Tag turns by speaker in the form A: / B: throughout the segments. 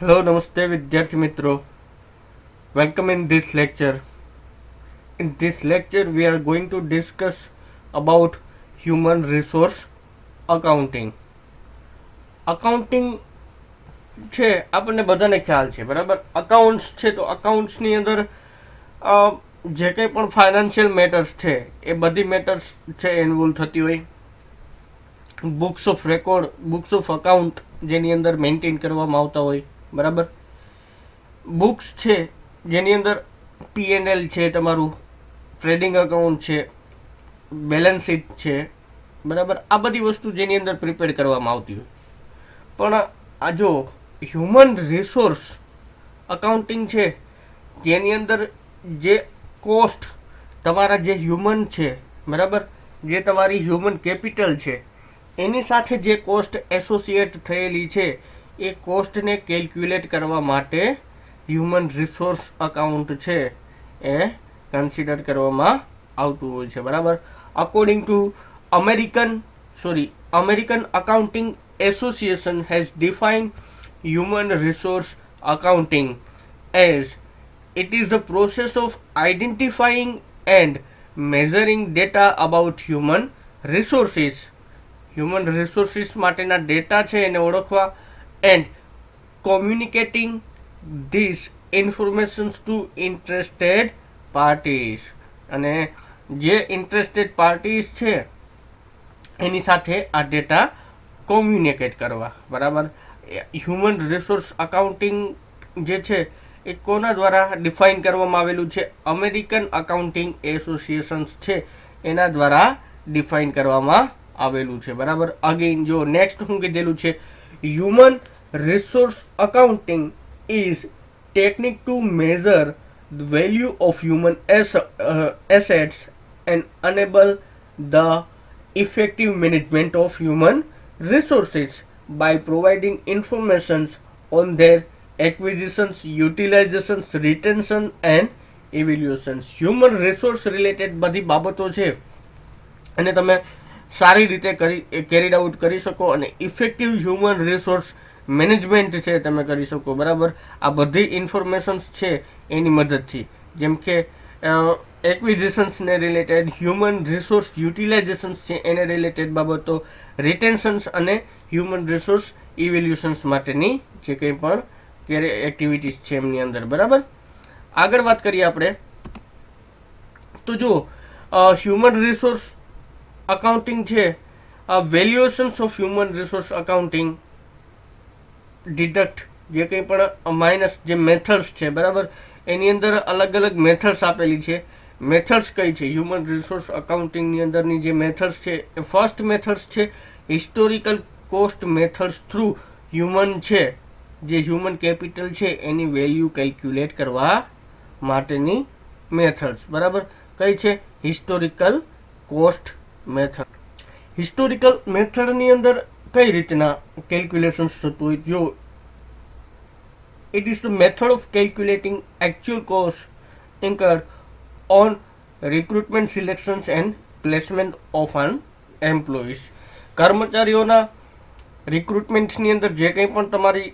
A: Hello, Namaste, Vidyarthi Mitro. Welcome in this lecture. In this lecture, we are going to discuss about human resource accounting. Accounting છે આપણને બધાને ખ્યાલ છે બરાબર. Accounts છે તો અકાઉન્ટ્સની અંદર જે કંઈ પણ ફાઇનાન્શિયલ મેટર્સ છે એ બધી મેટર્સ છે ઇન્વોલ્વ થતી હોય. Books of record, books of account જેની અંદર મેન્ટેન કરવામાં આવતા હોય બરાબર. બુક્સ છે જેની અંદર P&L છે, તમારું ટ્રેડિંગ અકાઉન્ટ છે, બેલેન્સ શીટ છે બરાબર. આ બધી વસ્તુ જેની અંદર પ્રિપેર કરવામાં આવતી હોય. પણ આ જો હ્યુમન રિસોર્સ અકાઉન્ટિંગ છે જેની અંદર જે કોસ્ટ તમારા જે હ્યુમન છે બરાબર, જે તમારી હ્યુમન કેપિટલ છે એની સાથે જે કોસ્ટ એસોસિએટ થયેલી છે એ કોસ્ટને કેલ્ક્યુલેટ કરવા માટે હ્યુમન રિસોર્સ અકાઉન્ટ છે એ કન્સિડર કરવામાં આવતું હોય છે બરાબર. According to American accounting association has defined human resource accounting as it is the process of identifying and measuring data about human resources. Human resources માટેના ડેટા છે એને ઓળખવા and communicating this informations to interested parties, અને જે interested parties છે એની સાથે આ data communicate કરવા બરાબર. હ્યુમન રિસોર્સ અકાઉન્ટિંગ જે છે એ કોના દ્વારા ડિફાઇન કરવામાં આવેલું છે? અમેરિકન અકાઉન્ટિંગ એસોસિએશન્સ છે એના દ્વારા ડિફાઇન કરવામાં આવેલું છે બરાબર. અગેન જો નેક્સ્ટ હું કીધેલું છે, human resource accounting is technique two measure the value of human assets and enable the effective management of human resources by providing informations on their acquisitions, utilizations, retention and evaluations. Human resource related બધી બાબતો છે અને તમે સારી રીતે carried out કરી શકો અને ઇફેક્ટિવ હ્યુમન રિસોર્સ મેનેજમેન્ટ છે તમે કરી શકો બરાબર. આ બધી ઇન્ફોર્મેશન્સ છે એની મદદથી, જેમ કે એક્વિઝિશન્સને રિલેટેડ, હ્યુમન રિસોર્સ યુટિલાઇઝેશન્સ છે એને રિલેટેડ બાબતો, રિટેન્શન્સ અને હ્યુમન રિસોર્સ ઇવેલ્યુશન્સ માટેની જે કંઈ પણ એક્ટિવિટીઝ છે એમની અંદર બરાબર. આગળ વાત કરીએ આપણે તો જો હ્યુમન રિસોર્સ અકાઉન્ટિંગ છે, valuations of human resource accounting, deduct જે કંઈ પણ માઇનસ જે મેથડ્સ છે બરાબર, એની અંદર અલગ અલગ મેથડ્સ આપેલી છે. મેથડ્સ કઈ છે હ્યુમન રિસોર્સ અકાઉન્ટિંગની અંદરની જે મેથડ્સ છે એ ફર્સ્ટ મેથડ્સ છે historical cost methods through human છે જે હ્યુમન કેપિટલ છે એની વેલ્યુ કેલ્ક્યુલેટ કરવા માટેની મેથડ્સ બરાબર. કઈ છે? Historical cost method. હિસ્ટોરિકલ મેથડની અંદર કઈ રીતના કેલ્ક્યુલેશન્સ થતું હોય? જો it is the method of calculating actual costs incurred on recruitment, selections and placement of an employees. કર્મચારીઓના રિક્રુટમેન્ટની અંદર જે કંઈ પણ તમારી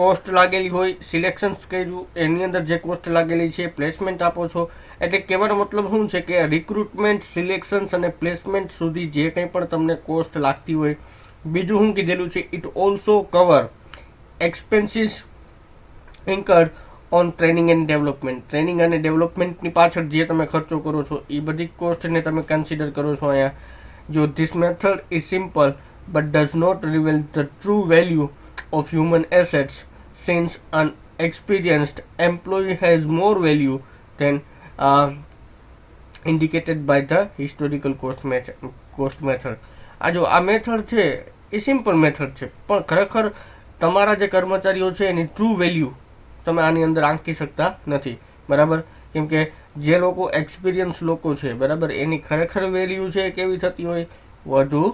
A: કોસ્ટ લાગેલી હોય, સિલેક્શન્સ કર્યું એની અંદર જે કોસ્ટ લાગેલી છે, પ્લેસમેન્ટ આપો છો, એટલે કહેવાનો મતલબ શું છે કે રિક્રુટમેન્ટ, સિલેક્શન્સ અને પ્લેસમેન્ટ સુધી જે કંઈ પણ તમને કોસ્ટ લાગતી હોય. બીજું શું કીધેલું છે? It also cover expenses incurred on training and development. Training અને ડેવલપમેન્ટની પાછળ જે તમે ખર્ચો કરો છો એ બધી કોસ્ટને તમે કન્સિડર કરો છો અહીંયા. જો this method is simple but does not reveal the true value of human assets since an experienced employee has more value than indicated by the historical cost method. આ જો આ મેથડ છે એ સિમ્પલ મેથડ છે, પણ ખરેખર તમારા જે કર્મચારીઓ છે એની ટ્રુ વેલ્યુ તમે આની અંદર આંકી શકતા નથી બરાબર. કેમ કે જે લોકો એક્સપિરિયન્સ લોકો છે બરાબર એની ખરેખર વેલ્યુ છે કેવી થતી હોય? વધુ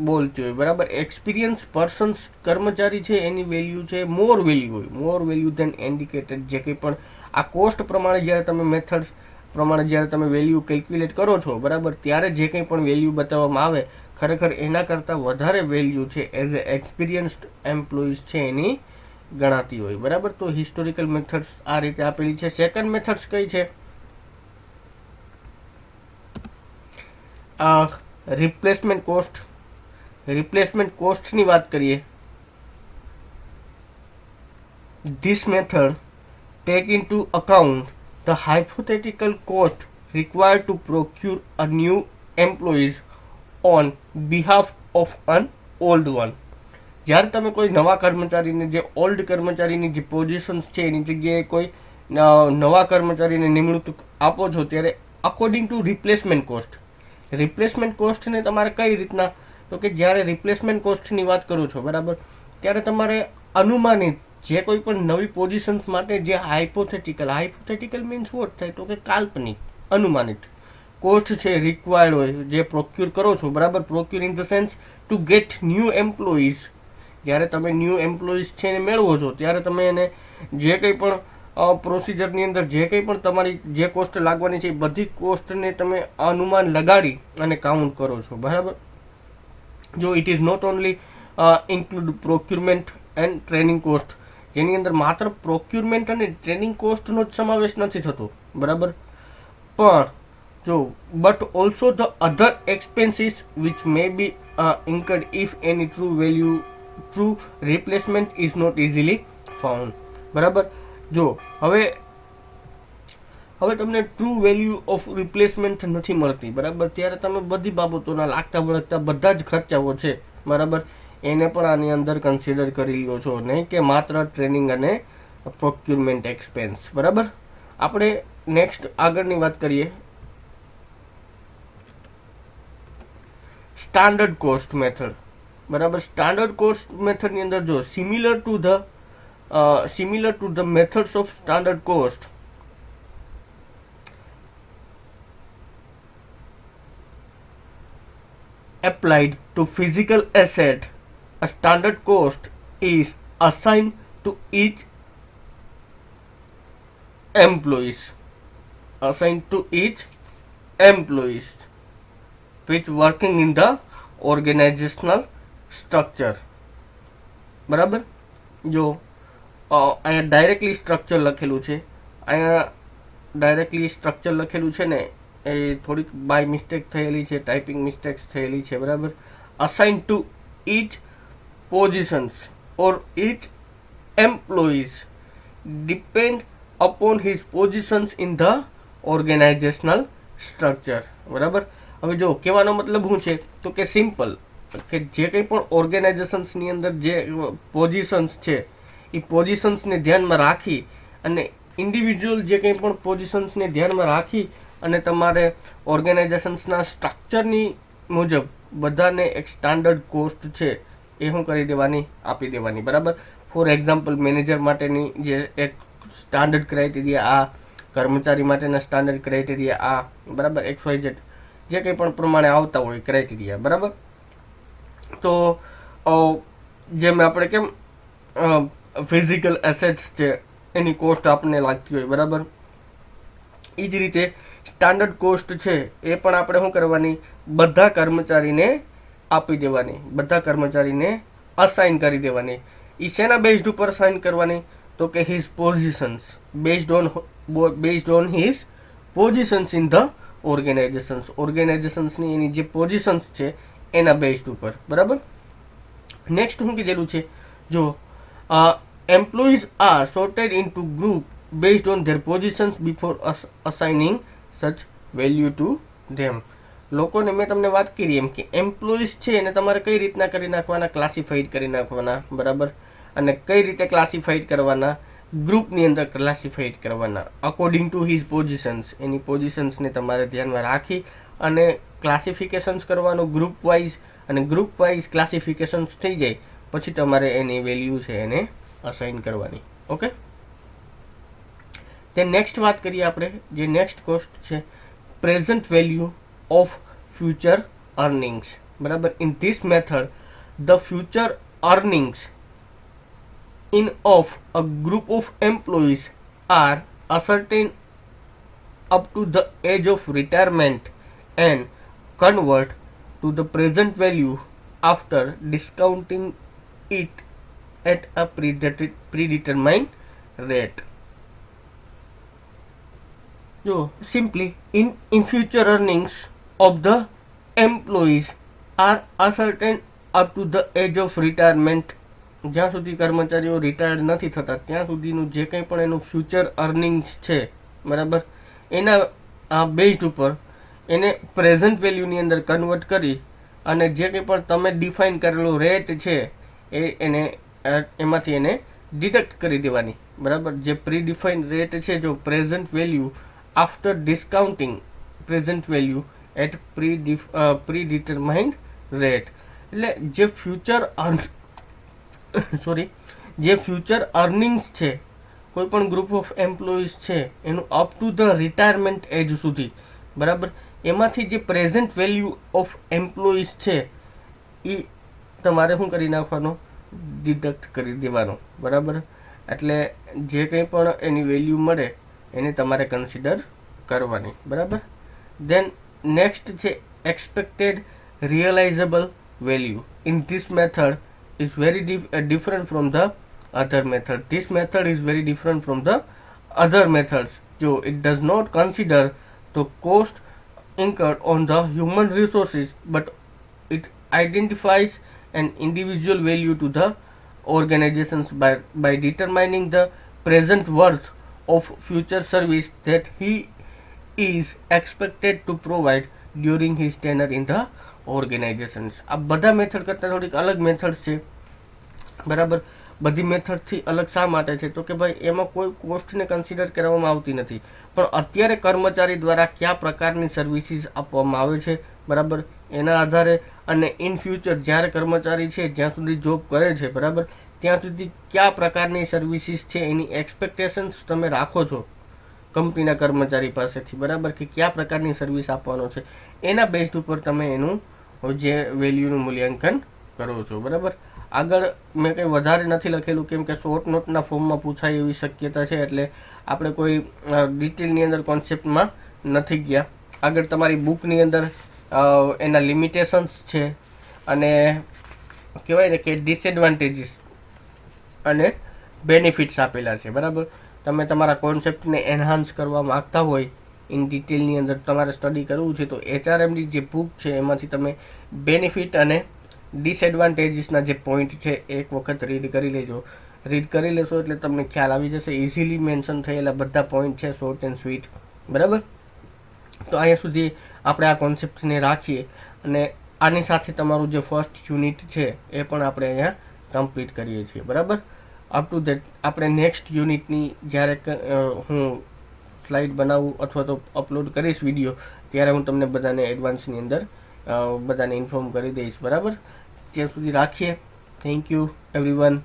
A: બોલતી હોય બરાબર. એક્સપિરિયન્સ પર્સન્સ કર્મચારી છે એની વેલ્યુ છે મોર વેલ્યુ હોય, મોર વેલ્યુ ધેન ઇન્ડિકેટેડ. જે કંઈ પણ આ કોસ્ટ પ્રમાણે જ્યારે તમે મેથડ પ્રમાણે જ્યારે તમે વેલ્યુ કેલ્ક્યુલેટ કરો છો બરાબર, ત્યારે જે કંઈ પણ વેલ્યુ બતાવવામાં આવે ખરેખર એના કરતાં વધારે વેલ્યુ છે એઝ એ એક્સપિરિયન્સ્ડ એમ્પ્લોઈઝ છે એની ગણાતી હોય. બરાબર, તો હિસ્ટોરિકલ મેથડ્સ આ રીતે આપેલી છે. સેકન્ડ મેથડ્સ કઈ છે? Replacement cost. રિપ્લેસમેન્ટ કોસ્ટની વાત કરીએ. This method take into account the hypothetical cost required to procure a new employees on behalf of an old one. જ્યારે તમે કોઈ નવા કર્મચારીને, જે ઓલ્ડ કર્મચારીની જે પોઝિશન્સ છે એની જગ્યાએ કોઈ નવા કર્મચારીને નિમણૂક આપો છો ત્યારે according to replacement cost. Replacement કોસ્ટને તમારે કઈ રીતના, તો કે જ્યારે રિપ્લેસમેન્ટ કોસ્ટની વાત કરો છો, બરાબર, ત્યારે તમારે અનુમાનિત જે કોઈ પણ નવી પોઝિશન્સ માટે જે હાઇપોથેટિકલ મીન્સ વોટ થાય, તો કે કાલ્પનિક, અનુમાનિત કોસ્ટ છે રિક્વાયર્ડ હોય, જે પ્રોક્યુર કરો છો, બરાબર. Procure in the sense to get new employees. જ્યારે તમે ન્યૂ એમ્પ્લોઈઝ છે એને મેળવો છો ત્યારે તમે એને જે કંઈ પણ પ્રોસિજરની અંદર જે કંઈ પણ તમારી જે કોસ્ટ લાગવાની છે એ બધી કોસ્ટને તમે અનુમાન લગાડી અને કાઉન્ટ કરો છો, બરાબર. જો it is not only include procurement and training cost, જેની અંદર માત્ર પ્રોક્યુરમેન્ટ અને ટ્રેનિંગ કોસ્ટનો જ સમાવેશ નથી થતો, બરાબર, પણ જો but also the other expenses which may be incurred if any true replacement is not easily found. બરાબર, જો હવે તમને ટ્રુ વેલ્યુ ઓફ રિપ્લેસમેન્ટ નથી મળતી, બરાબર, ત્યારે તમે બધી બાબતોના લાગતા વળગતા બધા જ ખર્ચાઓ છે, બરાબર, એને પણ આની અંદર કન્સિડર કરી લ્યો છો, નહીં કે માત્ર ટ્રેનિંગ અને પ્રોક્યુરમેન્ટ એક્સપેન્સ. બરાબર, આપણે નેક્સ્ટ આગળની વાત કરીએ. Standard cost method. બરાબર, સ્ટાન્ડર્ડ કોસ્ટ મેથડની અંદર જો similar to the methods of standard cost applied to physical asset, a standard cost is assigned to each employees which working in the organizational structure. બરાબર, જો અહીંયા directly structure લખેલું છે, અહીંયા directly structure લખેલું છે ને એ થોડીક બાય મિસ્ટેક થયેલી છે, ટાઈપિંગ મિસ્ટેક્સ થયેલી છે, બરાબર. Assign to each positions or each employees depend upon his positions in the organisational structure. બરાબર, હવે જો કહેવાનો મતલબ શું છે, તો કે સિમ્પલ, કે જે કંઈ પણ ઓર્ગેનાઇઝેશન્સની અંદર જે પોઝિશન્સ છે એ પોઝિશન્સને ધ્યાનમાં રાખી અને ઇન્ડિવિજ્યુઅલ જે કંઈ પણ પોઝિશન્સને ધ્યાનમાં રાખી અને તમારે ઓર્ગેનાઇઝેશન્સના સ્ટ્રક્ચરની મુજબ બધાને એક સ્ટાન્ડર્ડ કોસ્ટ છે એ શું કરી દેવાની, આપી દેવાની. બરાબર, ફોર એક્ઝામ્પલ મેનેજર માટેની જે એક સ્ટાન્ડર્ડ ક્રાઇટેરિયા આ, કર્મચારી માટેના સ્ટાન્ડર્ડ ક્રાઇટેરિયા આ, બરાબર, XYZ જે કંઈ પણ પ્રમાણે આવતા હોય ક્રાઇટેરિયા. બરાબર, તો જેમ આપણે કેમ ફિઝિકલ એસેટ્સ છે એની કોસ્ટ આપણને લાગતી હોય, બરાબર, એ જ રીતે સ્ટાન્ડર્ડ કોસ્ટ છે એ પણ આપણે શું કરવાની, બધા કર્મચારીને આપી દેવાની, બધા કર્મચારીને અસાઇન કરી દેવાની. એ શેના બેઝડ ઉપર અસાઇન કરવાની, તો કે his positions, based on his positions in the ઓર્ગેનાઇઝેશન્સની એની જે પોઝિશન્સ છે એના બેઝડ ઉપર. બરાબર, નેક્સ્ટ શું કીધેલું છે, જો employees are sorted into group based on their positions before assigning such value to them. લોકોને મેં તમને વાત કરી એમ કે એમ્પ્લોઈઝ છે એને તમારે કઈ રીતના કરી નાખવાના, ક્લાસિફાઈડ કરી નાખવાના, બરાબર, અને કઈ રીતે ક્લાસિફાઈડ કરવાના, ગ્રુપની અંદર ક્લાસિફાઈડ કરવાના અકોર્ડિંગ ટુ હિઝ પોઝિશન્સ, એની પોઝિશન્સને તમારે ધ્યાનમાં રાખી અને ક્લાસિફિકેશન્સ કરવાનું ગ્રુપ વાઇઝ, અને ગ્રુપ વાઇઝ ક્લાસિફિકેશન્સ થઈ જાય પછી તમારે એની વેલ્યુ છે એને અસાઇન કરવાની. ઓકે, તે નેક્સ્ટ વાત કરીએ આપણે, જે નેક્સ્ટ કોસ્ટ છે present value of future earnings. બરાબર, in this method the future earnings in of a group of employees are ascertained up to the age of retirement and convert to the present value after discounting it at a predetermined rate. So simply in future earnings of the employees are ascertained up to the age of retirement. જ્યાં સુધી કર્મચારીઓ retired નથી થતા ત્યાં સુધીનું જે કંઈ પણ એનું ફ્યુચર અર્નિંગ્સ છે બરાબર એના બેઝડ ઉપર એને પ્રેઝન્ટ વેલ્યુની અંદર કન્વર્ટ કરી અને જે કંઈ પણ તમે ડિફાઇન કરેલો રેટ છે એને એમાંથી એને ડિડક્ટ કરી દેવાની બરાબર. જે પ્રી ડિફાઇન રેટ છે જો present value after discounting present value at predetermined rate, એટલે જે ફ્યુચર જે ફ્યુચર અર્નિંગ્સ છે કોઈ પણ ગ્રુપ ઓફ એમ્પ્લોઈઝ છે એનું અપ ટુ ધ રિટાયરમેન્ટ એજ સુધી બરાબર એમાંથી જે પ્રેઝન્ટ વેલ્યુ ઓફ એમ્પ્લોઈઝ છે એ તમારે શું કરી નાખવાનો ડિડક્ટ કરી દેવાનો બરાબર. એટલે જે કંઈ પણ એની વેલ્યુ મળે એને તમારે કન્સિડર કરવાની બરાબર. દેન નેક્સ્ટ છે expected realisable value. In this method is very different from the other method. This method is very different from the other methods. So it does not consider the cost incurred on the human resources, but it identifies an individual value to the organizations by determining the present worth of future service that he is expected to provide during his tenure in the organisations. આ બધા method કરતાં થોડીક અલગ method છે બરાબર. બધી મેથડથી અલગ શા માટે છે તો કે ભાઈ એમાં કોઈ કોસ્ટને કન્સિડર કરવામાં આવતી નથી, પણ અત્યારે કર્મચારી દ્વારા કયા પ્રકારની સર્વિસીસ આપવામાં આવે છે બરાબર એના આધારે અને ઇન ફ્યુચર જ્યારે કર્મચારી છે જ્યાં સુધી જોબ કરે છે બરાબર ત્યાં સુધી કયા પ્રકારની સર્વિસીસ છે એની એક્સપેક્ટેશન્સ તમે રાખો છો કંપનીના કર્મચારી પાસેથી બરાબર કે કયા પ્રકારની સર્વિસ આપવાનો છે એના બેઝડ ઉપર તમે એનું જે વેલ્યુનું મૂલ્યાંકન કરો છો બરાબર. આગળ મેં કંઈ વધારે નથી લખેલું કેમ કે શોર્ટ નોટના ફોર્મમાં પૂછાય એવી શક્યતા છે એટલે આપણે કોઈ ડિટેલની અંદર કોન્સેપ્ટમાં નથી ગયા. આગળ તમારી બુકની અંદર એના લિમિટેશન્સ છે અને કહેવાય ને કે ડિસએડવાન્ટેજીસ અને બેનિફિટ્સ આપેલા છે બરાબર. તમે તમારા કોન્સેપ્ટને એન્હાન્સ કરવા માગતા હોય ઇન ડિટેલની અંદર તમારે સ્ટડી કરવું છે તો HRMની જે બુક છે એમાંથી તમે બેનિફિટ અને ડિસએડવાન્ટેજીસના જે પોઈન્ટ છે એક વખત રીડ કરી લેજો. રીડ કરી લેશો એટલે તમને ખ્યાલ આવી જશે. ઇઝીલી મેન્શન થયેલા બધા પોઈન્ટ છે શોર્ટ એન્ડ સ્વીટ બરાબર. તો અહીંયા સુધી આપણે આ કોન્સેપ્ટને રાખીએ અને આની સાથે તમારું જે ફર્સ્ટ યુનિટ છે એ પણ આપણે અહીંયા કમ્પ્લીટ કરીએ છીએ બરાબર. અપ ટુ દેટ આપણે નેક્સ્ટ યુનિટની જ્યારે હું સ્લાઇડ બનાવું અથવા તો અપલોડ કરીશ વિડીયો ત્યારે હું તમને બધાને એડવાન્સની અંદર બધાને ઇન્ફોર્મ કરી દઈશ બરાબર. ત્યાં સુધી રાખીએ. Thank you everyone.